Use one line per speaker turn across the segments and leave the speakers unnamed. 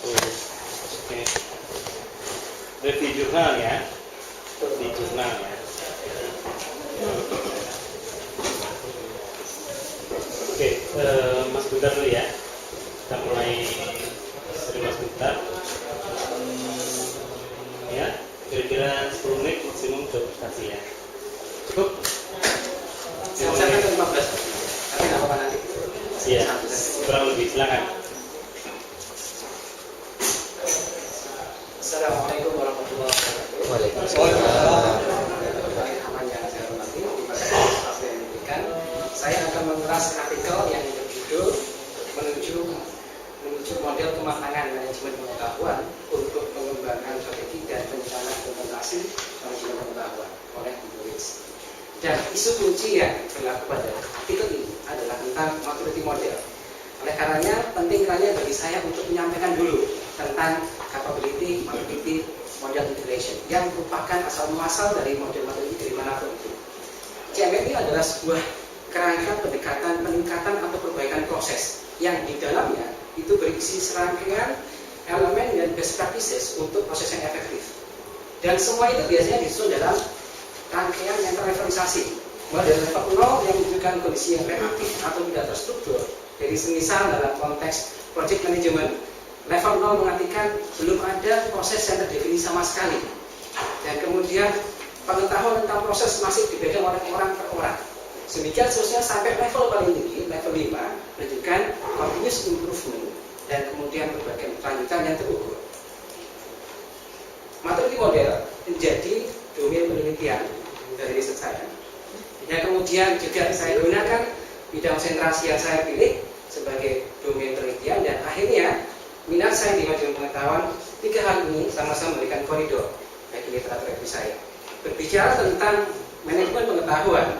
Oke. Review jurnal ya. Di jurnal ya. Oke, Mas Butar dulu ya. Kita mulai dari Mas Butar. Ya, kira-kira 10 menit maksimum untuk presentasi ya. Cukup?
Saya usahakan ke 15. Tapi nggak apa-apa nanti.
Iya, kurang lebih, silakan.
Assalamualaikum warahmatullahi wabarakatuh.
Waalaikumsalam.
Saya akan mengulas artikel yang berjudul menuju model kematangan manajemen pengetahuan untuk pengembangan strategi dan rencana implementasi manajemen pengetahuan oleh penulis. Dan isu kunci yang berlaku pada artikel ini adalah tentang maturity model. Oleh karenanya penting kiranya bagi saya untuk menyampaikan dulu tentang capability maturity model integration yang merupakan asal muasal dari model maturity dari manapun itu. CMM ini adalah sebuah kerangka pendekatan peningkatan atau perbaikan proses yang di dalamnya itu berisi serangkaian elemen dan best practices untuk proses yang efektif. Dan semua itu biasanya disusun dalam rangkaian yang terreferensiasi, mulai dari level 0 yang menunjukkan kondisi yang reaktif atau tidak terstruktur. Jadi semisal dalam konteks project management, level 0 mengartikan belum ada proses yang terdefinisi sama sekali. Dan kemudian pengetahuan tentang proses masih dipegang oleh orang per orang. Demikian seterusnya sampai level paling tinggi, level 5, menunjukkan continuous improvement dan kemudian berbagai kelanjutan yang terukur. Maturity model menjadi domain penelitian dari riset saya. Dan kemudian juga saya gunakan bidang konsentrasi yang saya pilih sebagai domain penelitian, dan akhirnya minat saya di manajemen pengetahuan, tiga hal ini sama-sama memberikan koridor bagi literatur review saya. Berbicara tentang manajemen pengetahuan,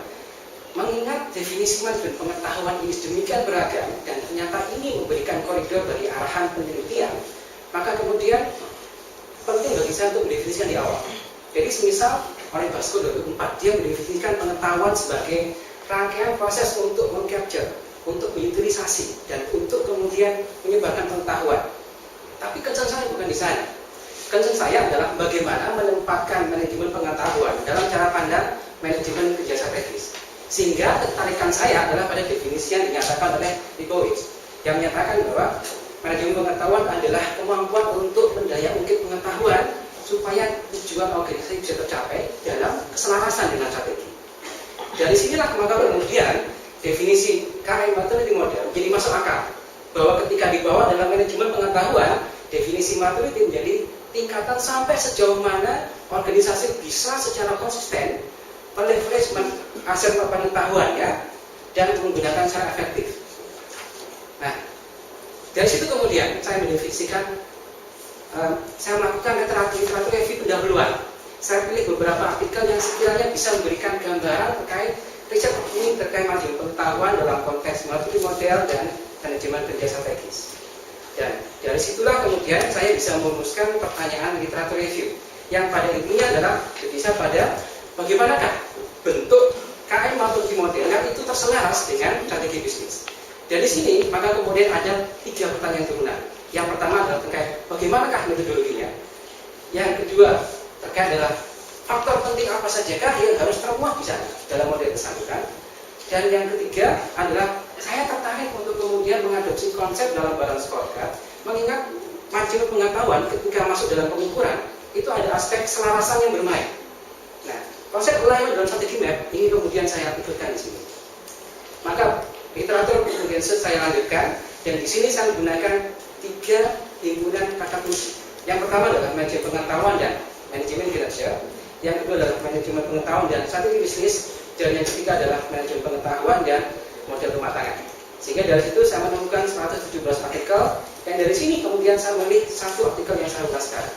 mengingat definisi manajemen pengetahuan ini sedemikian beragam dan ternyata ini memberikan koridor bagi arahan penelitian, maka kemudian penting bagi saya untuk mendefinisikan di awal. Jadi semisal oleh Basko 2004 dia mendefinisikan pengetahuan sebagai rangkaian proses untuk mengcapture, untuk mengutilisasi, dan untuk kemudian menyebarkan pengetahuan. Tapi concern saya bukan di sana. Concern saya adalah bagaimana menempatkan manajemen pengetahuan dalam cara pandang manajemen kerja strategis. Sehingga ketarikan saya adalah pada definisi yang dinyatakan oleh Nikowitz, yang menyatakan bahwa manajemen pengetahuan adalah kemampuan untuk mendaya ungkit pengetahuan supaya tujuan organisasi bisa tercapai dalam keselarasan dengan strategi. Dari sinilah maka kemudian definisi KM maturity model menjadi masuk akal, bahwa ketika dibawa dalam manajemen pengetahuan, definisi maturity menjadi tingkatan sampai sejauh mana organisasi bisa secara konsisten meleverage aset pengetahuannya dan menggunakan secara efektif. Nah, dari situ kemudian saya mendefinisikan, saya melakukan literatur review pendahuluan. Saya pilih beberapa artikel yang sekiranya bisa memberikan gambaran terkait riset ini terkait manajemen pengetahuan dalam konteks maturity model dan manajemen kerja strategis. Dan dari situlah kemudian saya bisa merumuskan pertanyaan literatur review yang pada intinya adalah bisa pada bagaimanakah bentuk KM maturity model yang itu terselaras dengan strategi bisnis. Dari sini maka kemudian ada 3 pertanyaan turunan. Yang pertama adalah terkait bagaimanakah metodologinya. Yang kedua terkait adalah faktor penting apa sajakah yang harus termuat di sana dalam model bersangkutan. Dan yang ketiga adalah saya tertarik untuk kemudian mengadopsi konsep dalam balance scorecard, mengingat manajemen pengetahuan ketika masuk dalam pengukuran itu ada aspek keselarasan yang bermain. Nah, konsep alignment dalam strategi map ini kemudian saya ikutkan di sini. Maka literatur kemudian saya lanjutkan, dan di sini saya menggunakan 3 himpunan kata kunci. Yang pertama adalah manajemen pengetahuan dan manajemen kinerja. Yang kedua adalah manajemen pengetahuan dan strategi bisnis. Dan yang ketiga adalah manajemen pengetahuan dan model kematangan. Sehingga dari situ saya menemukan 117 artikel, dan dari sini kemudian saya memilih 1 artikel yang saya ulas sekarang.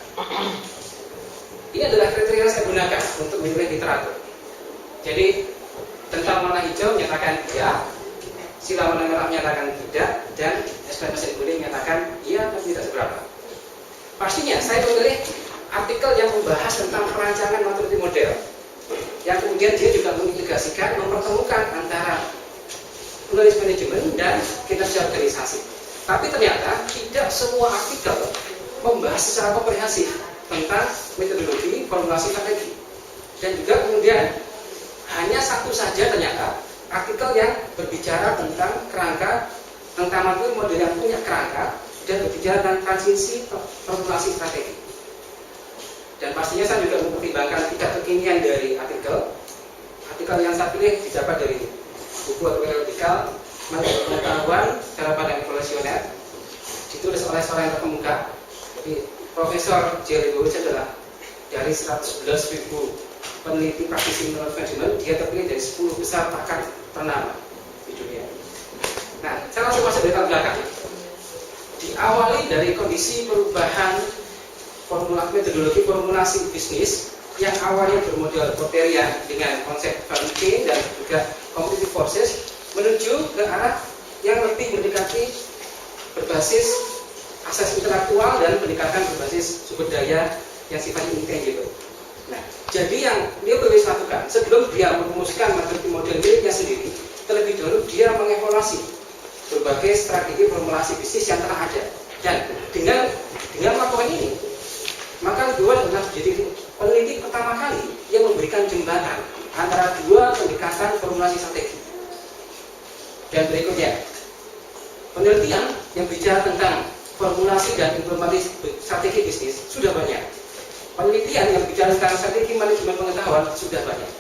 Ini adalah kriteria yang saya gunakan untuk memilih literatur. Jadi tentang warna hijau menyatakan iya, sila warna merah menyatakan tidak, dan eksklamasi kuning menyatakan iya tapi tidak seberapa. Pastinya saya memilih artikel yang membahas tentang perancangan maturity model, yang kemudian dia juga mengintegrasikan, mempertemukan antara knowledge management dan kinerja organisasi. Tapi ternyata tidak semua artikel membahas secara komprehensif tentang metodologi formulasi strategi. Dan juga kemudian hanya satu saja ternyata artikel yang berbicara tentang kerangka, tentang materi model yang punya kerangka dan berbicara tentang transisi formulasi strategi. Dan pastinya saya juga mempertimbangkan tingkat kekinian dari artikel. Artikel yang saya pilih didapat dari buku periodikal pengetahuan cara pandang evolusioner, ditulis oleh seorang yang terkemuka. Jadi Profesor Jerry Lewis adalah dari 111.000 peneliti praktisi menurut manajemen, dia terpilih dari 10 besar pakar ternama di dunia. Nah, saya langsung masuk data belakang. Diawali dari kondisi perubahan metodologi formulasi bisnis yang awalnya bermodal Porterian dengan konsep value chain dan juga competitive forces menuju ke arah yang lebih mendekati berbasis akses intelektual dan pendekatan berbasis sumber daya yang sifatnya intangible. Nah, jadi yang dia Lewis lakukan sebelum dia merumuskan materi model miliknya sendiri, terlebih dahulu dia mengevaluasi berbagai strategi formulasi bisnis yang telah ada. Dan dengan melakukan ini, maka Lewis adalah menjadi peneliti pertama kali yang memberikan jembatan antara dua pendekatan formulasi strategi. Dan berikutnya, penelitian yang bicara tentang formulasi dan implementasi strategi bisnis sudah banyak. Penelitian yang bicara tentang strategi manajemen pengetahuan sudah banyak.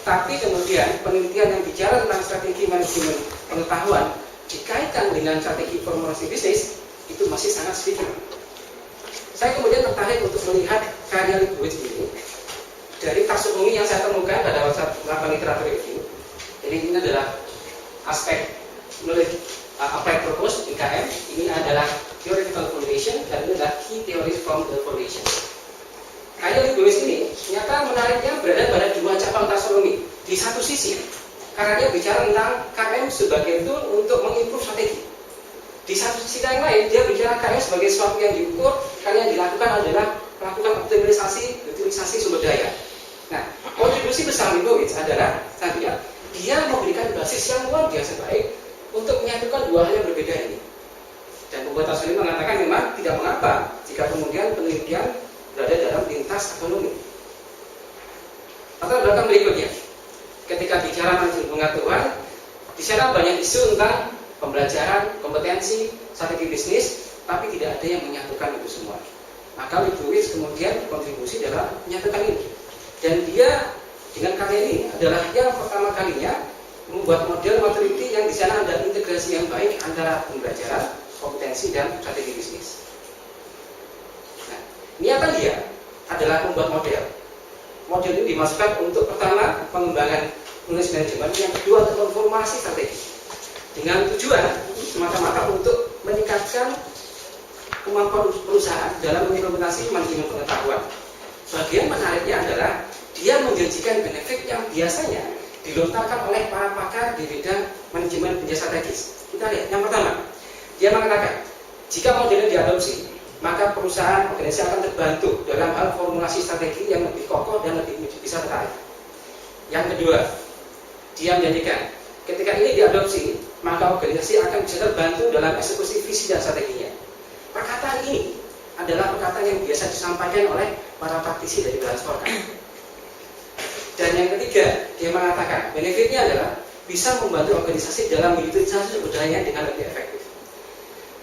Tapi kemudian penelitian yang bicara tentang strategi manajemen pengetahuan dikaitkan dengan strategi formulasi bisnis itu masih sangat sedikit. Saya kemudian tertarik untuk melihat karya Lewis ini dari taksonomi yang saya temukan pada saat melakukan literatur review. Jadi ini adalah aspek menulis applied purpose IKM. Ini adalah theoretical foundation dan ini adalah key theory from the foundation. Karya Lewis ini ternyata menariknya berada pada dua cabang taksonomi. Di satu sisi, karena dia bicara tentang KM sebagai tool untuk mengimprove strategi. Di satu sisi yang lain, dia bicara KM sebagai sesuatu yang diukur, karena yang dilakukan adalah melakukan optimalisasi, utilisasi sumber daya. Nah, kontribusi besar Lewis adalah tadi dia memberikan basis yang luar biasa baik untuk menyatukan dua hal yang berbeda ini. Dan pembuat taksonomi mengatakan memang tidak mengapa jika kemudian penelitian berada dalam lintas taksonomi. Latar belakang berikutnya, ketika bicara manajemen pengetahuan, di sana banyak isu tentang pembelajaran, kompetensi, strategi bisnis, tapi tidak ada yang menyatukan itu semua. Maka Lewis kemudian kontribusi dalam menyatukan ini. Dan dia dengan karya ini adalah yang pertama kalinya membuat model maturity yang di sana ada integrasi yang baik antara pembelajaran, kompetensi, dan strategi bisnis. Nah, niatan dia adalah membuat model. Model ini dimasukkan untuk pertama pengembangan knowledge management, yang kedua untuk formulasi strategi. Dengan tujuan semata-mata untuk meningkatkan kemampuan perusahaan dalam mengimplementasi manajemen pengetahuan. Bagian menariknya adalah dia menjanjikan benefit yang biasanya dilontarkan oleh para pakar di bidang manajemen kerja strategis. Kita lihat yang pertama, dia mengatakan jika model ini diadopsi, maka perusahaan organisasi akan terbantu dalam hal formulasi strategi yang lebih kokoh dan lebih bisa tertarik. Yang kedua, dia menjanjikan ketika ini diadopsi, maka organisasi akan bisa terbantu dalam eksekusi visi dan strateginya. Perkataan ini adalah perkataan yang biasa disampaikan oleh para praktisi dari belahan Skorka. Dan yang ketiga, dia mengatakan benefitnya adalah bisa membantu organisasi dalam utilisasi sumber daya dengan lebih efektif.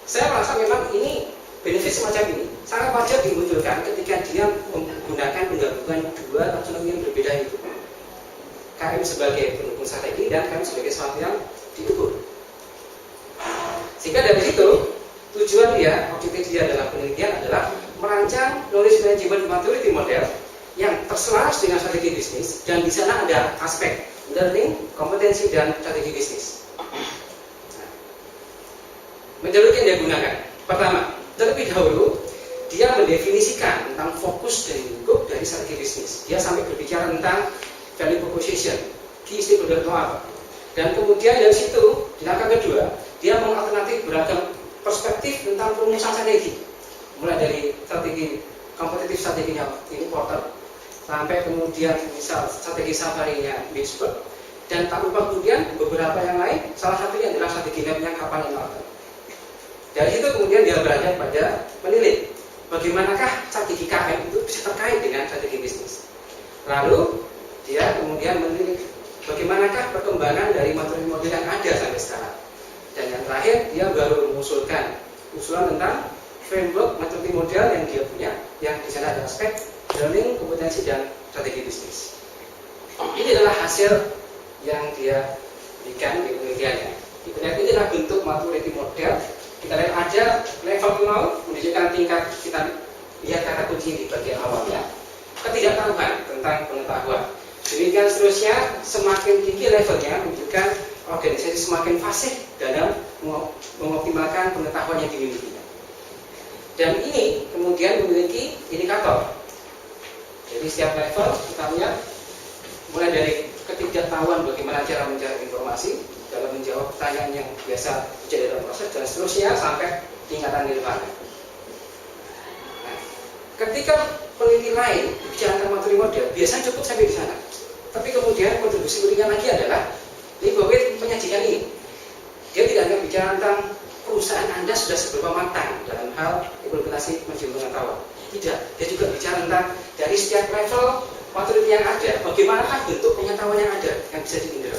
Saya merasa memang ini benefit semacam ini sangat wajar dimunculkan ketika dia menggunakan penggabungan dua taksonomi yang berbeda itu. KM sebagai pendukung strategi dan KM sebagai sesuatu yang diukur. Sehingga dari situ tujuan dia, objektif dia dalam penelitian adalah merancang knowledge management maturity model yang terselaras dengan strategi bisnis, dan di sana ada aspek learning, kompetensi, dan strategi bisnis. Nah, metodologi yang dia gunakan, pertama, terlebih dahulu dia mendefinisikan tentang fokus dan lingkup dari strategi bisnis. Dia sampai berbicara tentang value proposition, key stakeholder itu apa. Dan kemudian dari situ, di langkah kedua, dia mengalternatif beragam perspektif tentang perumusan strategi, mulai dari strategi kompetitif, strateginya importer, sampai kemudian misal strategi safarinya Pittsburgh, dan tak lupa kemudian beberapa yang lain, salah satunya adalah strategi labnya kapal yang alter. Dari situ kemudian dia berada pada menilik bagaimanakah strategi KM itu bisa terkait dengan strategi bisnis. Lalu dia kemudian menilik bagaimanakah perkembangan dari materi model yang ada sampai sekarang. Dan yang terakhir dia baru mengusulkan usulan tentang framework materi model yang dia punya, yang di sana ada aspek learning, kompetensi, dan strategi bisnis. Ini adalah hasil yang dia berikan di penelitiannya. Kita lihat ini adalah bentuk maturity model. Kita lihat aja level 0 menunjukkan tingkat, kita lihat kata kunci di bagian awalnya, ketidaktahuan tentang pengetahuan. Demikian seterusnya, semakin tinggi levelnya menunjukkan organisasi semakin fasih dalam mengoptimalkan pengetahuan yang dimiliki. Dan ini kemudian memiliki indikator. Jadi setiap level kita lihat mulai dari ketidaktahuan bagaimana cara mencari informasi dalam menjawab pertanyaan yang biasa terjadi dalam proses, dan seterusnya sampai tingkatan nirvana. Nah, ketika peneliti lain bicara tentang materi model, biasanya cukup sampai di sana. Tapi kemudian kontribusi berikutnya lagi adalah Leibowitz menyajikan ini. Dia tidak hanya bicara tentang perusahaan Anda sudah seberapa matang dalam hal implementasi manajemen pengetahuan. Tidak, dia juga bicara tentang dari setiap level materi yang ada, bagaimanakah bentuk pengetahuan yang ada yang bisa diindra.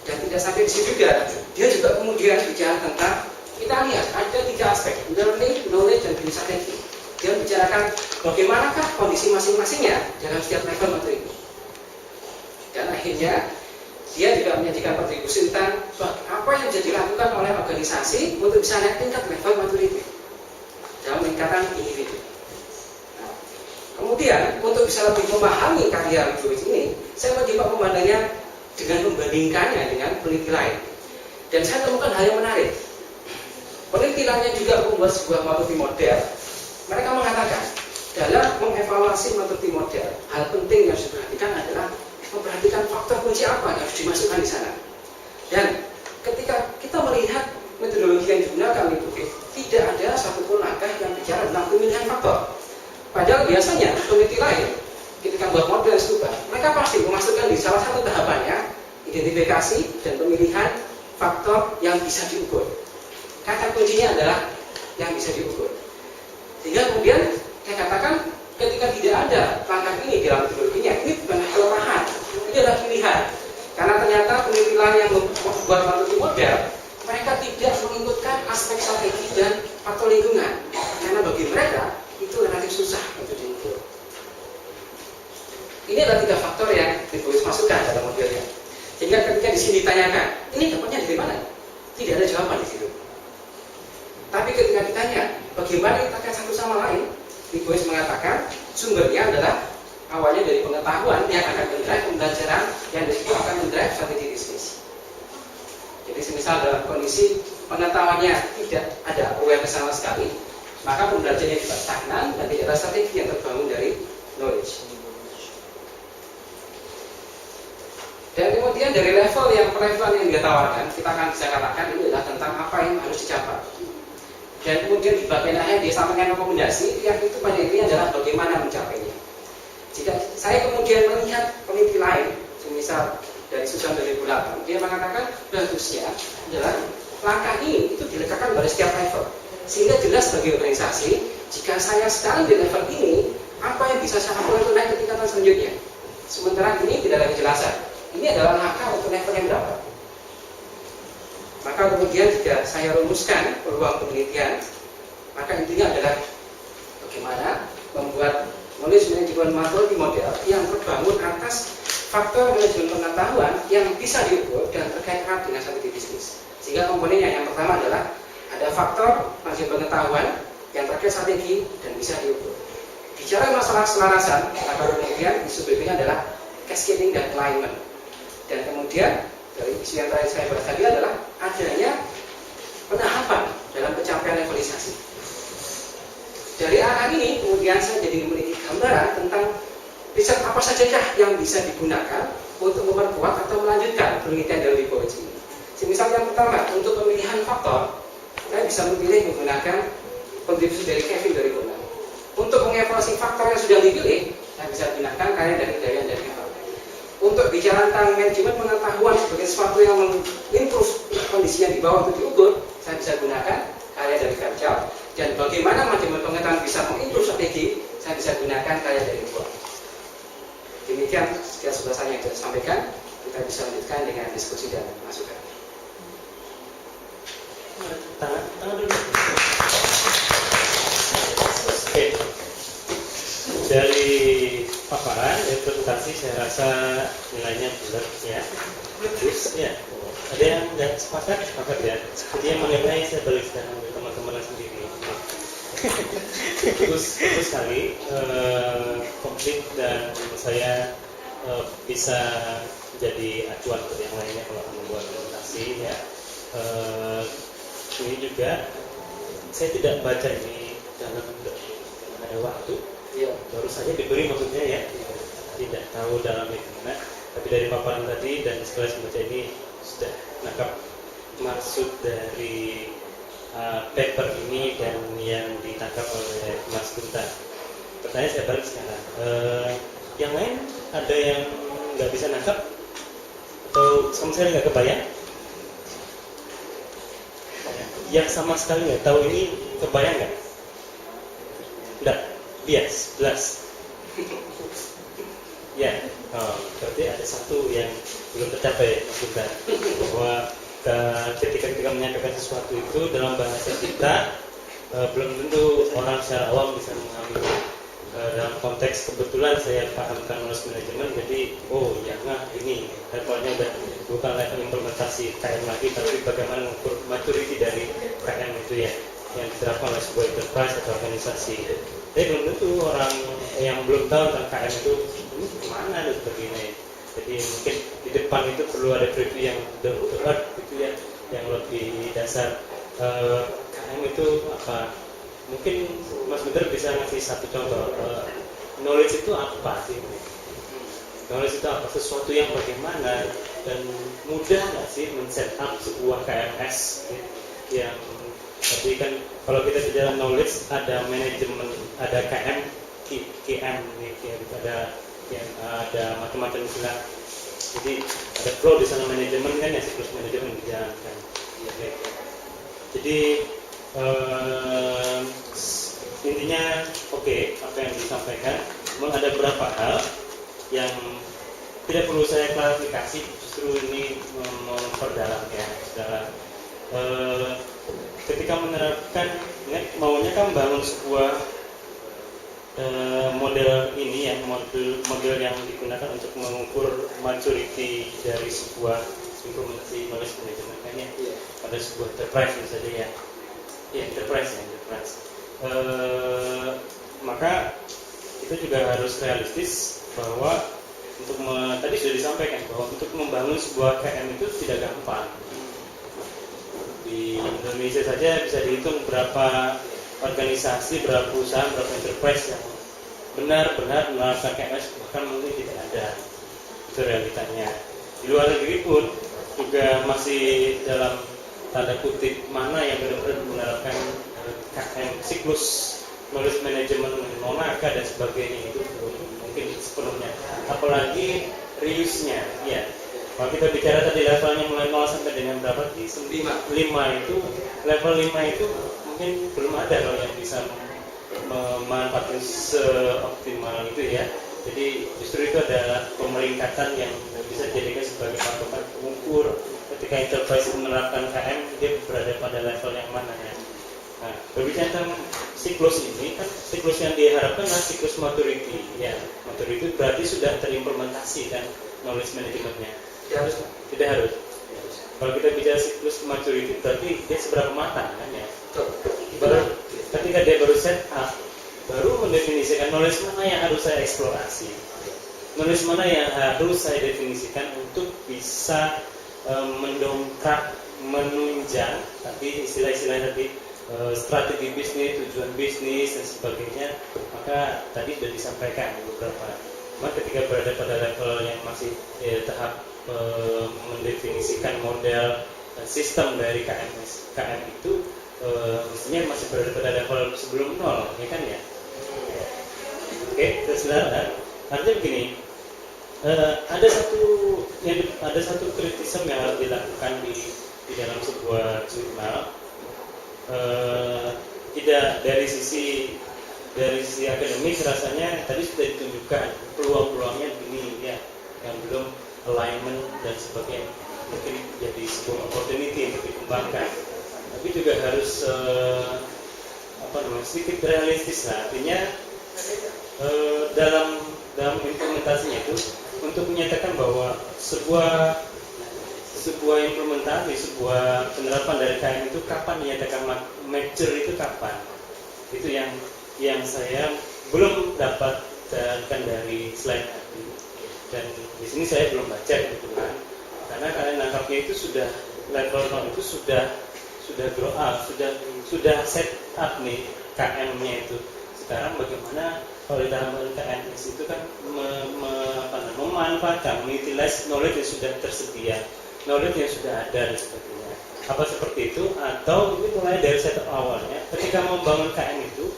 Dan tidak sampai di situ juga, dia juga kemudian bicara tentang, kita lihat ada 3 aspek, learning, knowledge, dan business strategi. Dia bicarakan bagaimanakah kondisi masing-masingnya dalam setiap level materi. Dan akhirnya dia juga menyajikan kontribusi tentang apa yang bisa dilakukan oleh organisasi untuk bisa naik tingkat level maturity dalam peningkatan individu. Nah, kemudian untuk bisa lebih memahami karya Leibowitz ini, saya mencoba memandangnya dengan membandingkannya dengan peneliti lain. Dan saya temukan hal yang menarik. Peneliti lainnya juga membuat sebuah maturity model. Mereka mengatakan dalam mengevaluasi maturity model, hal penting yang harus diperhatikan adalah memperhatikan faktor kunci apa yang harus dimasukkan di sana. Dan ketika kita melihat metodologi yang digunakan itu, tidak ada satupun langkah yang bicara tentang pemilihan faktor. Padahal biasanya peneliti lain ketika membuat model serupa, mereka pasti memasukkan di salah satu tahapannya identifikasi dan pemilihan faktor yang bisa diukur. Kata kuncinya adalah yang bisa diukur. Sehingga kemudian saya katakan ketika tidak ada langkah ini dalam metodologinya, ini bukan kelemahan, ini adalah pilihan. Karena ternyata penelitian yang membuat materi model, mereka tidak mengikutkan aspek strategi dan faktor lingkungan. Karena bagi mereka itu relatif susah untuk diukur. Ini adalah 3 faktor yang Leibowitz masukkan dalam modelnya. Sehingga ketika di sini ditanyakan, ini dapatnya dari mana? Tidak ada jawaban di situ. Tapi ketika ditanya, bagaimana kita kaitkan satu sama lain? Leibowitz mengatakan sumbernya adalah awalnya dari pengetahuan yang akan mendrive pembelajaran, yang dari situ akan mendrive strategi bisnis. Jadi semisal dalam kondisi pengetahuannya tidak ada awareness sama sekali, maka pembelajarannya juga stagnan dan tidak ada strategi yang terbangun dari knowledge. Dan kemudian dari level yang pelevelan yang dia tawarkan, kita akan bisa katakan ini adalah tentang apa yang harus dicapai. Dan kemudian di bagian akhir dia sampaikan rekomendasi yang itu pada intinya adalah bagaimana mencapainya. Jika saya kemudian melihat peneliti lain, misal dari Susan 2008, dia mengatakan bagusnya adalah langkah ini itu diletakkan pada setiap level, sehingga jelas bagi organisasi jika saya sekarang di level ini, apa yang bisa saya lakukan untuk naik ke tingkatan selanjutnya. Sementara ini tidak ada kejelasan. Ini adalah langkah untuk level yang berapa. Maka kemudian jika saya rumuskan peluang penelitian, maka intinya adalah bagaimana membuat knowledge management maturity model yang terbangun atas faktor manajemen pengetahuan yang bisa diukur dan terkait erat dengan strategi bisnis. Sehingga komponennya yang pertama adalah ada faktor manajemen pengetahuan yang terkait strategi dan bisa diukur. Bicara masalah selarasan, maka kemudian isu berikutnya adalah cascading dan alignment. Dan kemudian dari isu yang terakhir saya bahas tadi adalah adanya penahapan dalam pencapaian levelisasi. Dari arah ini kemudian saya jadi memiliki gambaran tentang riset apa saja yang bisa digunakan untuk memperkuat atau melanjutkan penelitian dari Leibowitz ini. Semisal yang pertama, untuk pemilihan faktor, saya bisa memilih menggunakan kontribusi dari Kevin dari Gona. Untuk mengevaluasi faktor yang sudah dipilih, saya bisa gunakan karya dari Darian dari Kevin. Untuk bicara tentang manajemen pengetahuan sebagai sesuatu yang mengimprove kondisi yang di bawah untuk diukur, saya bisa gunakan karya dari Karjal, dan bagaimana manajemen pengetahuan bisa mengimprove strategi, saya bisa gunakan karya dari buah. Demikian sekian sebelah saya yang saya sampaikan. Kita bisa lanjutkan dengan diskusi dan masukan.
Tangan dulu. Oke. Dari paparan interpretasi saya rasa nilainya bulat ya, bagus ya. Ada yang nggak sepakat ya. Seperti yang mengenai saya balik sekarang ke teman-teman sendiri. Bagus sekali, komplit dan menurut saya bisa jadi acuan untuk yang lainnya kalau akan membuat presentasi ya. Ini juga saya tidak baca ini dalam ada waktu.
Ya.
Baru saja diberi maksudnya ya, tidak tahu dalamnya gimana, tapi dari paparan tadi dan setelah membaca ini sudah nangkap maksud dari paper ini dan yang ditangkap oleh Mas Gunta. Pertanyaan saya balik sekarang, yang lain ada yang nggak bisa nangkap atau sama sekali nggak kebayang? Yang sama sekali nggak tahu ini kebayang nggak? Nggak. Yes, jelas. Ya, berarti ada satu yang belum tercapai, Mas Gunta, bahwa ketika kita menyampaikan sesuatu itu dalam bahasa kita belum tentu orang secara awam bisa memahami. Dalam konteks kebetulan saya pahamkan knowledge management, jadi ya ini levelnya udah bukan level implementasi KM lagi, tapi bagaimana mengukur maturity dari KM itu ya, yang diterapkan oleh sebuah enterprise atau organisasi. Tapi belum tentu orang yang belum tahu tentang KM itu gimana dan sebagainya. Jadi mungkin di depan itu perlu ada preview yang down to earth gitu ya, yang lebih dasar. KM itu apa? Mungkin Mas Gunter bisa ngasih satu contoh. Knowledge itu apa sih? Knowledge itu apa? Sesuatu yang bagaimana dan mudah nggak sih men-set up sebuah KMS yang tapi kan kalau kita bicara knowledge ada manajemen, ada KM, KM nih, ada macam-macam istilah. Jadi ada flow di sana manajemen kan ya, siklus manajemen dijalankan. Jadi intinya apa yang disampaikan, memang ada beberapa hal yang tidak perlu saya klarifikasi, justru ini memperdalam ya, saudara. Ketika menerapkan, maunya kan membangun sebuah model ini ya, model yang digunakan untuk mengukur maturity dari sebuah implementasi knowledge management kan ya, pada sebuah enterprise misalnya ya, enterprise. Maka kita juga harus realistis bahwa tadi sudah disampaikan bahwa untuk membangun sebuah KM itu tidak gampang. Di Indonesia saja bisa dihitung berapa organisasi, berapa perusahaan, berapa enterprise yang benar-benar menerapkan KMS, bahkan mungkin tidak ada. Itu realitanya. Di luar negeri pun juga masih dalam tanda kutip mana yang benar-benar menerapkan KM, siklus knowledge management, monaka dan sebagainya, itu belum mungkin sepenuhnya. Apalagi reuse-nya, ya. Kalau kita bicara tadi levelnya mulai 0 sampai dengan berapa sih? 5 itu, level 5 itu mungkin belum ada kalau yang bisa memanfaatkan seoptimal itu ya. Jadi justru itu adalah pemeringkatan yang bisa dijadikan sebagai patokan pengukur ketika enterprise menerapkan KM, dia berada pada level yang mana ya. Nah, berbicara tentang siklus ini, kan siklus yang diharapkan adalah siklus maturity ya. Maturity itu berarti sudah terimplementasi kan knowledge managementnya. Tidak harus. Kalau kita bicara siklus maturity berarti dia seberapa matang kan ya. Baru ketika dia baru set up, baru mendefinisikan knowledge mana yang harus saya eksplorasi, knowledge mana yang harus saya definisikan untuk bisa mendongkrak, menunjang tapi istilah-istilah tadi strategi bisnis, tujuan bisnis dan sebagainya. Maka tadi sudah disampaikan beberapa. Maka ketika berada pada level yang masih tahap mendefinisikan model sistem dari KM itu mestinya masih berada pada level sebelum 0, ya kan ya? Oke, saudara, artinya begini, ada satu kritisisme yang harus dilakukan di dalam sebuah jurnal, tidak dari sisi akademis rasanya tadi sudah ditunjukkan peluang-peluangnya begini ya, yang belum alignment dan sebagainya, mungkin jadi sebuah opportunity untuk dikembangkan, tapi juga harus sedikit realistis lah, artinya dalam implementasinya itu untuk menyatakan bahwa sebuah implementasi, sebuah penerapan dari KM itu kapan dinyatakan mature itu kapan, itu yang saya belum dapat dapatkan dari slide tadi, dan di sini saya belum baca kebetulan, karena kalian nangkapnya itu sudah level 0 itu sudah grow up, sudah set up nih KM-nya itu. Sekarang bagaimana kalau di tahapan KMS itu kan memanfaatkan, mengutilize knowledge yang sudah tersedia, knowledge yang sudah ada dan sebagainya. Apa seperti itu? Atau ini mulai dari setup awalnya, ketika membangun KM itu,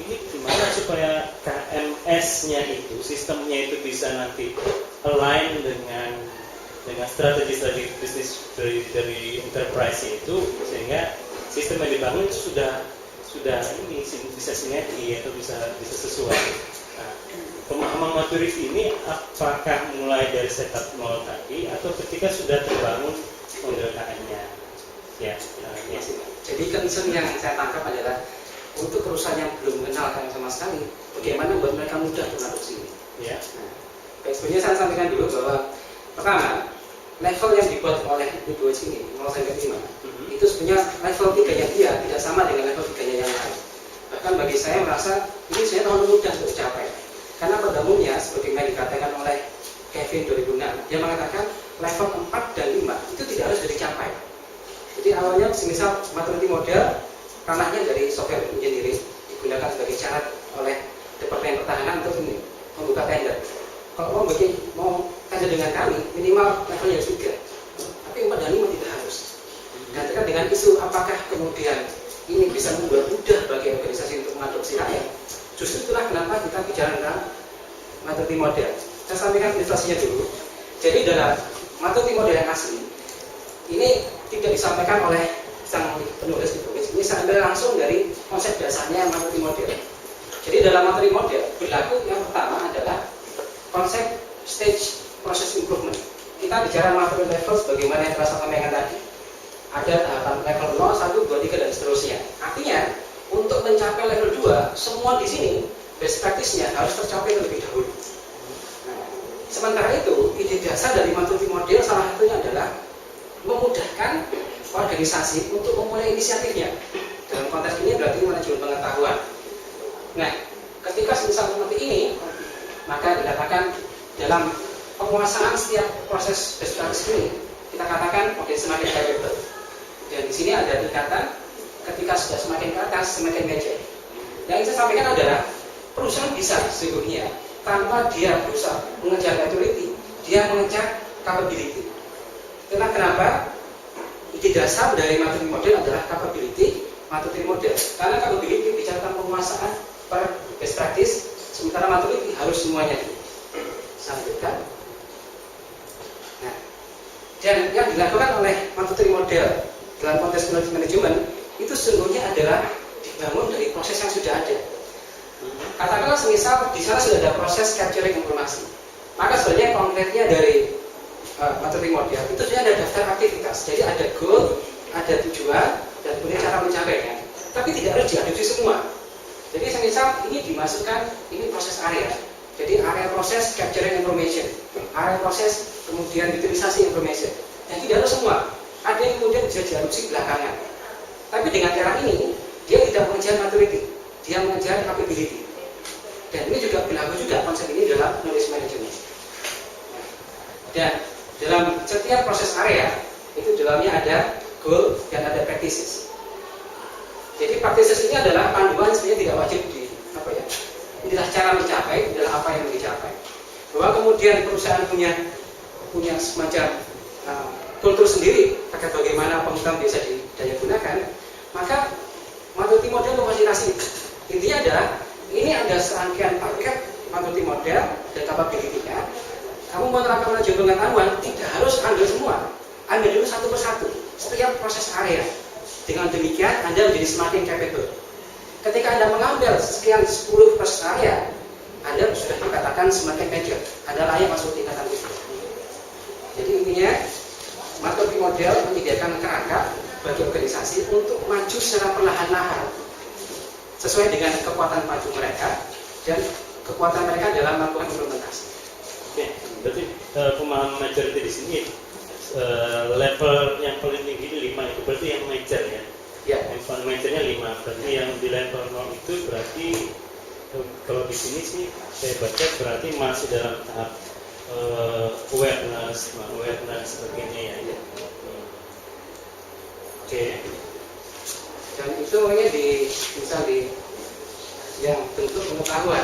ini gimana supaya KMS-nya itu, sistemnya itu bisa nanti align dengan strategi bisnis dari enterprise itu, sehingga sistem yang dibangun itu sudah ini bisa sinergi atau bisa sesuai. Nah, pemahaman maturity ini apakah mulai dari setup nol tadi atau ketika sudah terbangun model KM-nya? Ya, ya sih.
Jadi concern yang saya tangkap adalah untuk perusahaan yang belum mengenal KM sama sekali, bagaimana buat mereka mudah mengadopsi ini.
Ya.
Nah, sebenarnya saya sampaikan dulu bahwa pertama, level yang dibuat oleh Ibu ini 0 sampai 5 itu sebenarnya level 3-nya dia tidak sama dengan level 3-nya yang lain. Bahkan bagi saya merasa ini saya terlalu mudah untuk dicapai. Karena pada umumnya sebagaimana dikatakan oleh Kevin 2006, dia mengatakan level 4 dan 5 itu tidak harus dicapai. Jadi awalnya semisal maturity model ranahnya dari software engineering digunakan sebagai syarat oleh Departemen Pertahanan untuk ini membuka tender. Kalau mau tender dengan kami minimal levelnya 3, tapi 4 dan 5 tidak harus. Dan terkait dengan isu apakah kemudian ini bisa membuat mudah bagi organisasi untuk mengadopsi KM, justru itulah kenapa kita bicara tentang maturity model. Saya sampaikan ilustrasinya dulu. Jadi dalam maturity model yang asli ini tidak disampaikan oleh sang penulis di buku ini, saya ambil langsung dari konsep dasarnya maturity model. Jadi dalam maturity model berlaku yang pertama adalah konsep stage process improvement. Kita bicara maturity level sebagaimana yang telah saya sampaikan tadi. Ada tahapan level 0, 1, 2, 3 dan seterusnya. Artinya untuk mencapai level 2 semua di sini best practice-nya harus tercapai terlebih dahulu. Nah, sementara itu ide dasar dari maturity model salah satunya adalah memudahkan organisasi untuk memulai inisiatifnya. Dalam konteks ini berarti manajemen pengetahuan. Nah, ketika misal seperti ini, maka dikatakan dalam penguasaan setiap proses best practice ini, kita katakan model semakin variable. Dan di sini ada tingkatan, ketika sudah semakin ke atas, semakin major. Yang saya sampaikan adalah perusahaan bisa sesungguhnya tanpa dia berusaha mengejar maturity, dia mengejar capability. Karena kenapa? Ide dasar dari maturity model adalah capability maturity model. Karena capability bicara tentang penguasaan per best practice, sementara maturity harus semuanya disampaikan. Nah, dan yang dilakukan oleh maturity model dalam konteks manajemen itu sesungguhnya adalah dibangun dari proses yang sudah ada. Katakanlah semisal di sana sudah ada proses capturing informasi, maka sebenarnya konkretnya dari maturity model itu sudah ada daftar aktivitas. Jadi ada goal, ada tujuan, dan kemudian cara mencapainya. Tapi tidak harus diadopsi semua. Jadi semisal ini dimasukkan, ini proses area. Jadi area proses capturing information, area proses kemudian utilisasi information. Dan tidak harus semua. Ada yang kemudian bisa diadopsi belakangan. Tapi dengan cara ini, dia tidak mengejar maturity, dia mengejar capability. Dan ini juga berlaku juga konsep ini dalam knowledge management. Dan dalam setiap proses area, itu dalamnya ada goal dan ada practices. Jadi practices ini adalah panduan sebenarnya tidak wajib inilah cara mencapai, adalah apa yang dicapai. Bahwa kemudian perusahaan punya semacam kultur sendiri terkait bagaimana pengetahuan bisa didaya gunakan, maka maturity model memfasilitasi. Intinya adalah ini ada serangkaian paket maturity model dan capability-nya. Kamu mau menerapkan manajemen pengetahuan tidak harus ambil semua, ambil dulu satu persatu setiap proses area. Dengan demikian Anda menjadi semakin capable. Ketika Anda mengambil sekian 10 proses area, Anda sudah dikatakan semakin major. Anda layak masuk tingkatan itu. Jadi intinya, Markov model menyediakan kerangka bagi organisasi untuk maju secara perlahan-lahan sesuai dengan kekuatan maju mereka dan kekuatan mereka dalam melakukan implementasi.
Oke, berarti pemahaman majority di sini level yang paling tinggi itu 5 itu berarti yang major ya?
Ya.
Yang paling majornya 5, berarti yang di level 0 itu berarti kalau di sini sih saya baca berarti masih dalam tahap awareness sebagainya ya. Oke.
Dan itu hanya misal di yang bentuk pengetahuan.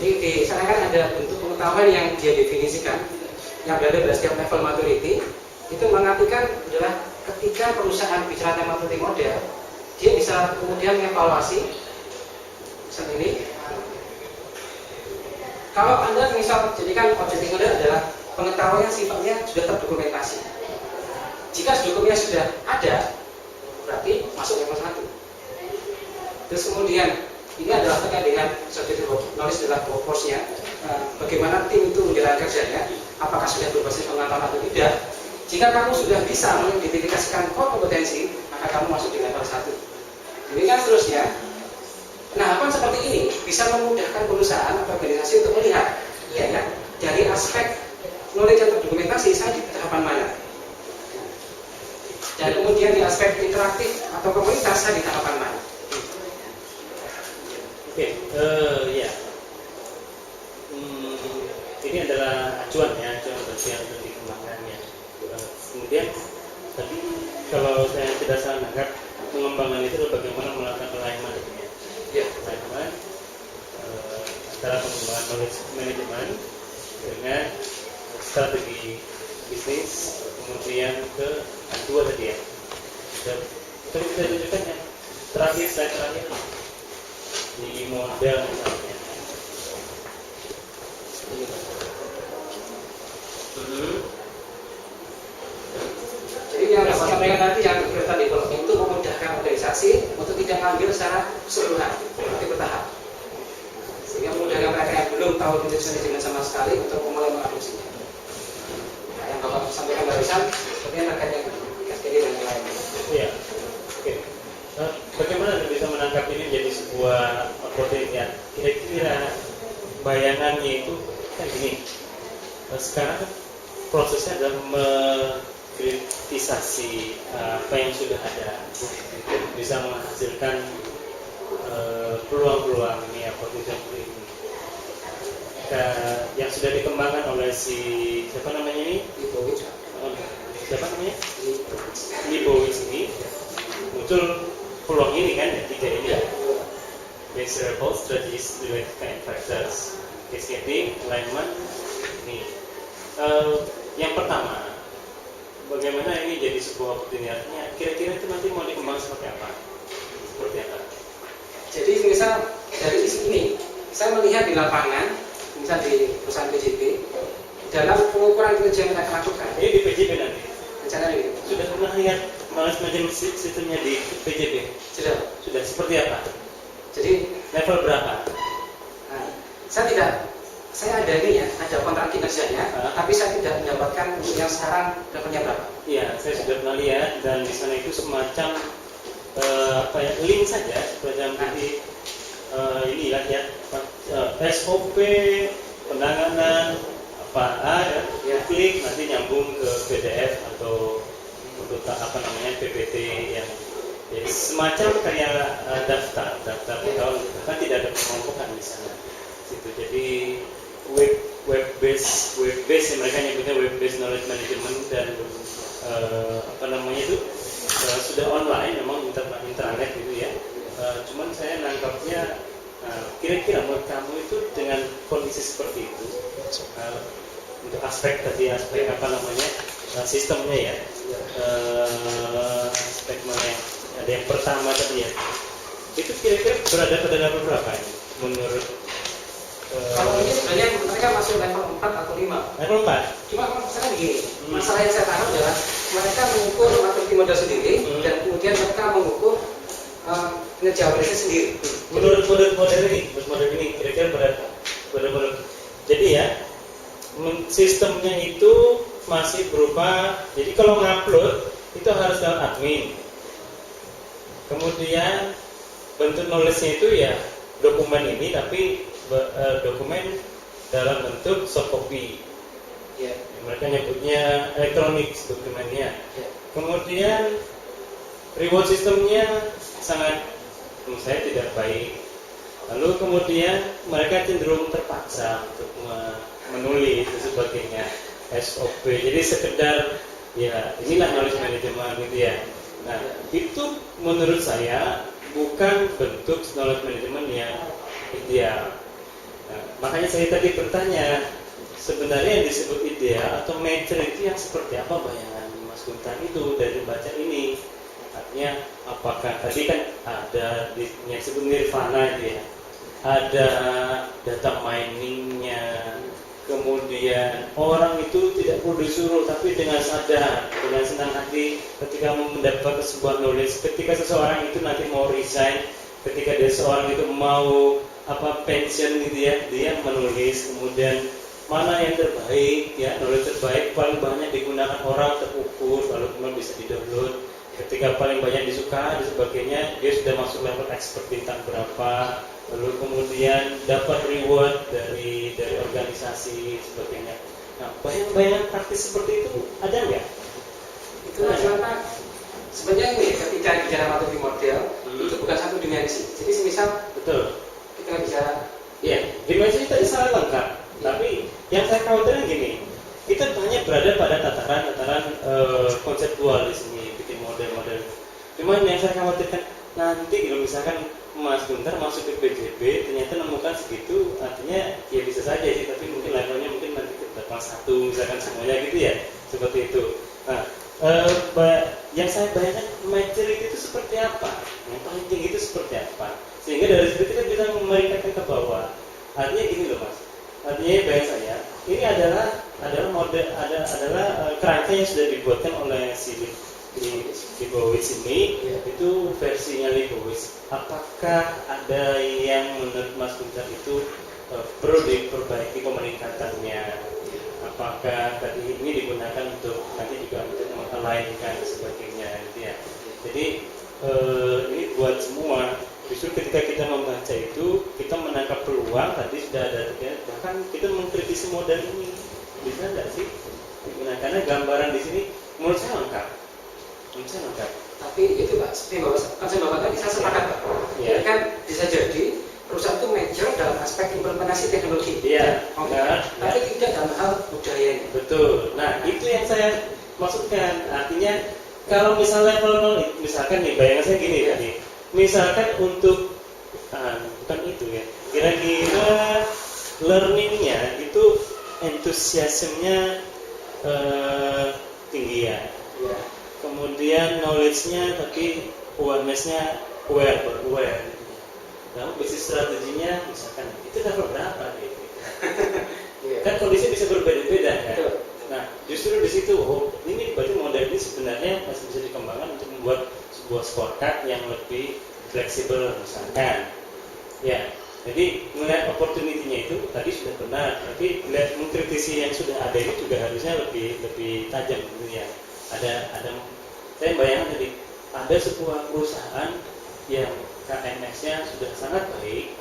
Jadi di sana kan ada bentuk pengetahuan yang dia definisikan, yang berada pada setiap level maturity. Itu mengartikan adalah ketika perusahaan bicara tentang multimodel, dia bisa kemudian mengevaluasi seperti ini. Kalau Anda misal jadikan objective model adalah pengetahuan yang sifatnya sudah terdokumentasi. Jika dokumennya sudah ada, berarti masuk level 1. Terus kemudian ini adalah terkait dengan subjective knowledge dalam purpose-nya, bagaimana tim itu menjalankan kerjanya, apakah sudah berbasis pengetahuan atau tidak. Jika kamu sudah bisa mengidentifikasikan core kompetensi, maka kamu masuk di level 1. Demikian seterusnya. Nah, apa seperti ini bisa memudahkan perusahaan atau organisasi untuk melihat, ya, dari aspek knowledge atau dokumentasi saya di tahapan mana, dan kemudian di aspek interaktif atau komunitas saya di tahapan mana.
Oke, ya. Ini adalah acuan bagi yang dikembangkannya. Kemudian tadi kalau saya tidak salah nangkap, pengembangan itu bagaimana melakukan alignment ya, alignment antara pengembangan knowledge management dengan strategi bisnis, kemudian ke dua tadi ya. Dan tadi kita tunjukkan ya, slide terakhir di model misalnya.
Jadi yang saya sampaikan tadi yang tadi untuk memudahkan organisasi untuk tidak ambil secara keseluruhan, tapi bertahap, sehingga memudahkan mereka yang belum tahu manajemen sama sekali untuk mulai mengadopsinya. Nah, yang Bapak sampaikan barusan sepertinya terkait dengan kaskade dan yang lain.
Iya, oke. Bagaimana Anda bisa menangkap ini menjadi sebuah opportunity? Kira-kira bayangannya itu kan gini. Sekarang prosesnya adalah mengkritisasi apa yang sudah ada, bisa menghasilkan peluang-peluang ini, opportunity ini yang sudah dikembangkan oleh siapa namanya ini? Siapa namanya? Leibowitz ini muncul peluang ini kan ya, 3 ini ya. Measurable strategies related factors, cascading, alignment. Ini yang pertama, bagaimana ini jadi sebuah opportunity-nya? Kira-kira itu nanti mau dikembangkan seperti apa?
Jadi misal dari sisi ini, saya melihat di lapangan, misal di perusahaan PJB, dalam pengukuran kinerja yang mereka lakukan.
Ini di PJB nanti.
Rencana ini.
Sudah pernah lihat management sistemnya di PJB? Sudah. Seperti apa?
Jadi
level berapa?
Nah, saya ada ini ya, ada kontrak kinerjanya, tapi saya tidak mendapatkan yang sekarang levelnya berapa.
Iya, saya sudah pernah lihat dan di sana itu semacam link saja, semacam ini lah ya, SOP, penanganan apa ya, klik nanti nyambung ke PDF atau untuk PPT yang jadi semacam kayak daftar kalau kan tidak ada pengelompokan di sana. Jadi web based yang mereka nyebutnya web based knowledge management dan sudah online memang intranet gitu ya. Cuman saya nangkapnya kira-kira menurut kamu itu dengan kondisi seperti itu untuk aspek sistemnya ya, statement yang ada yang pertama tadi ya, itu kira-kira berada pada level berapa ini menurut
kalau ini sebenarnya mereka masuk level 4 atau 5.
level 4?
Cuma kalau misalkan begini, masalah yang saya tahu adalah mereka mengukur maturity model sendiri dan kemudian mereka mengukur kinerja operasi sendiri.
Menurut model ini kira-kira berapa? Jadi ya, sistemnya itu masih berupa, jadi kalau ngupload itu harus lewat admin. Kemudian bentuk knowledge-nya itu ya dokumen ini, tapi dokumen dalam bentuk soft copy.
Ya.
Mereka nyebutnya elektronik dokumennya.
Ya.
Kemudian reward sistemnya sangat menurut saya tidak baik. Lalu kemudian mereka cenderung terpaksa untuk menulis dan sebagainya SOP. Jadi sekedar ya inilah knowledge management gitu ya. Nah itu menurut saya bukan bentuk knowledge management yang ideal. Nah, makanya saya tadi bertanya, sebenarnya yang disebut ideal atau mature itu yang seperti apa bayangan Mas Guntan itu dari baca ini? Artinya apakah tadi kan ada yang disebut nirvana itu ya, ada data miningnya, kemudian orang itu tidak perlu disuruh tapi dengan sadar, dengan senang hati ketika mendapat sebuah knowledge, ketika seseorang itu nanti mau resign, ketika seseorang itu mau pensiun gitu ya, dia menulis kemudian mana yang terbaik ya, knowledge terbaik paling banyak digunakan orang terukur, lalu kemudian bisa di-download. Ketika paling banyak disukai dan sebagainya, dia sudah masuk level expert bintang berapa, lalu kemudian dapat reward dari organisasi sebagainya. Nah, bayangan praktis seperti itu ada nggak?
Itu karena sebenarnya ini ketika bicara maturity model itu bukan satu dimensi. Jadi semisal
betul
kita bicara
ya dimensi tadi sangat lengkap, tapi yang saya khawatirkan gini, kita banyak berada pada tataran konseptual di sini, bikin model-model. Cuman yang saya khawatirkan nanti kalau misalkan Mas Guntar masuk ke PJB ternyata nemukan segitu, artinya ya bisa saja sih, tapi mungkin levelnya mungkin nanti ke level 1 misalkan semuanya gitu ya, seperti itu. Nah, yang saya bayangkan maturity itu seperti apa, yang paling tinggi itu seperti apa, sehingga dari situ kita bisa memerintahkan ke bawah. Artinya gini loh Mas, artinya bayang saya ini adalah model adalah kerangka yang sudah dibuatkan oleh si Leibowitz ini, itu versinya Leibowitz. Apakah ada yang menurut Mas Guntar itu perlu diperbaiki pemeriksaannya? Apakah tadi ini digunakan untuk nanti juga untuk melainkan sebagainya gitu ya. Jadi ini buat semua. Justru ketika kita membaca itu kita menangkap peluang, tadi sudah ada bahkan kita mengkritisi model ini bisa nggak sih digunakan, karena gambaran di sini menurut saya lengkap.
Tapi itu Pak, seperti Bapak tadi saya sepakat Pak.
Ya.
Kan bisa jadi perusahaan itu major dalam aspek implementasi teknologi.
Iya.
Tapi tidak dalam hal budaya.
Betul. Nah itu yang saya maksudkan. Artinya kalau misalnya misalkan nih bayangan saya gini tadi. Misalkan untuk bukan itu ya, kira-kira learningnya itu entusiasmenya tinggi ya. Kemudian knowledge-nya tapi awareness-nya aware. Nah, bisnis strateginya misalkan itu level berapa gitu. Kan kondisi bisa berbeda-beda kan. Nah, justru di situ ini berarti model ini sebenarnya masih bisa dikembangkan untuk membuat sebuah scorecard yang lebih fleksibel misalkan. Ya, jadi melihat opportunity-nya itu tadi sudah benar, tapi melihat mengkritisi yang sudah ada itu juga harusnya lebih tajam gitu ya. Ada saya bayangkan tadi ada sebuah perusahaan yang KMS-nya sudah sangat baik,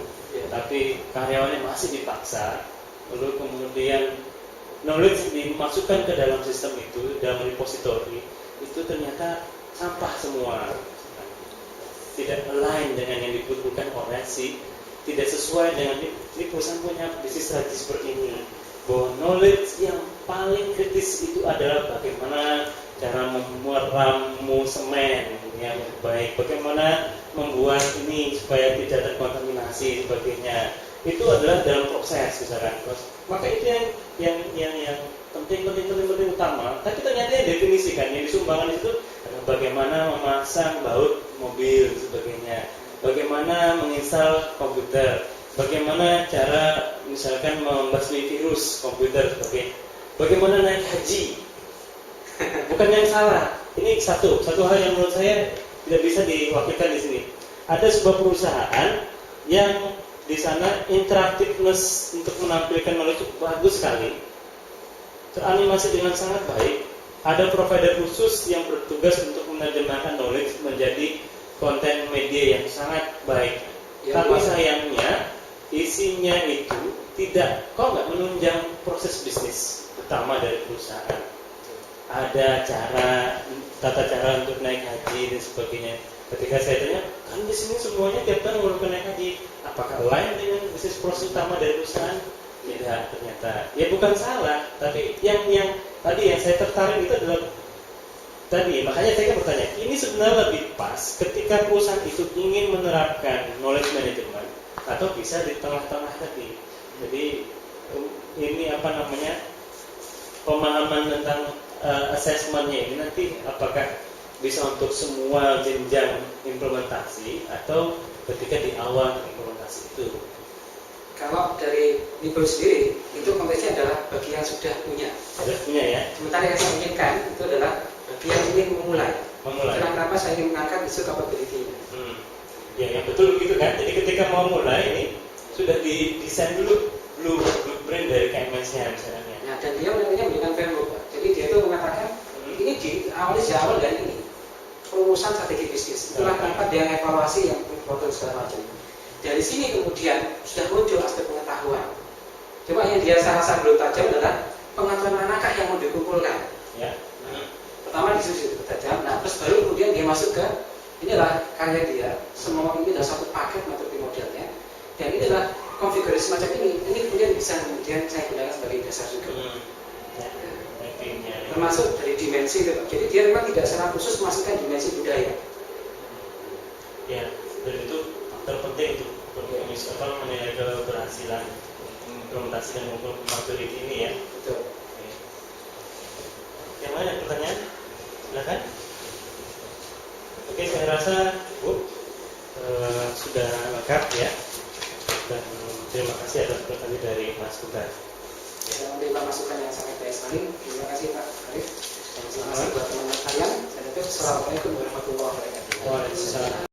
tapi karyawannya masih dipaksa, lalu kemudian knowledge dimasukkan ke dalam sistem itu, dalam repository itu ternyata sampah semua, tidak align dengan yang dibutuhkan oleh tidak sesuai dengan ini perusahaan punya bisnis strategi seperti ini, bahwa knowledge yang paling kritis itu adalah bagaimana cara meramu semen yang baik, bagaimana membuat ini supaya tidak terkontaminasi sebagainya. itu adalah dalam proses misalkan. Maka itu yang penting utama. Tapi ternyata yang definisikan, yang disumbangkan itu adalah bagaimana memasang baut mobil dan sebagainya, bagaimana menginstal komputer, bagaimana cara misalkan membasmi virus komputer sebagai, bagaimana naik haji. Bukan yang salah. Ini satu hal yang menurut saya tidak bisa diwakilkan di sini. Ada sebuah perusahaan yang di sana interactiveness untuk menampilkan knowledge bagus sekali, teranimasi dengan sangat baik. Ada provider khusus yang bertugas untuk menerjemahkan knowledge menjadi konten media yang sangat baik. Ya, tapi sayangnya isinya itu kok nggak menunjang proses bisnis utama dari perusahaan. Ada tata cara untuk naik haji dan sebagainya. Ketika saya tanya, kan di sini semuanya tiap tahun mengeluarkan naik haji, apakah lain dengan bisnis proses utama dari perusahaan? Tidak, ternyata. Ya bukan salah, tapi yang tadi yang saya tertarik itu adalah tadi, makanya saya bertanya, ini sebenarnya lebih pas ketika perusahaan itu ingin menerapkan knowledge management atau bisa di tengah-tengah tadi. Jadi ini pemahaman tentang assessment-nya ini nanti apakah bisa untuk semua jenjang implementasi atau ketika di awal implementasi itu.
Kalau dari Nibel sendiri itu konteksnya adalah bagi yang sudah punya.
Sudah punya ya.
Sementara yang saya inginkan itu adalah bagi yang ingin memulai. Kenapa saya ingin mengangkat isu capability-nya?
Ya betul begitu kan. Jadi ketika mau mulai ini sudah didesain dulu blueprint dari KMS-nya misalnya.
Nah, dan dia memberikan framework. Jadi dia itu mengatakan ini awalnya sejak awal dari ini perumusan strategi bisnis. Itulah kenapa dia evaluasi yang important segala macam. Dari sini kemudian sudah muncul aspek pengetahuan. Cuma yang dia rasa belum tajam adalah pengetahuan manakah yang mau dikumpulkan. Ya. Pertama di situ tajam. Nah, terus baru kemudian dia masuk ke inilah karya dia. Semua ini adalah satu paket metode modelnya. Dan ini adalah konfigurasi semacam ini. Ini kemudian bisa kemudian saya gunakan sebagai dasar juga. Termasuk dari dimensi itu. Jadi dia memang tidak secara khusus memasukkan dimensi budaya.
Ya, dan itu terpenting untuk menilai keberhasilan implementasi dan maturity ini ya.
Betul.
Yang mana pertanyaan? Silakan. Oke, saya rasa sudah lengkap ya. Dan terima kasih atas pertanyaan dari Mas Kugar.
Saya menerima masukan yang sangat baik sekali. Terima kasih Pak Arif. Terima kasih buat teman-teman kalian. Saya tutup. Assalamualaikum warahmatullahi wabarakatuh.
Waalaikumsalam.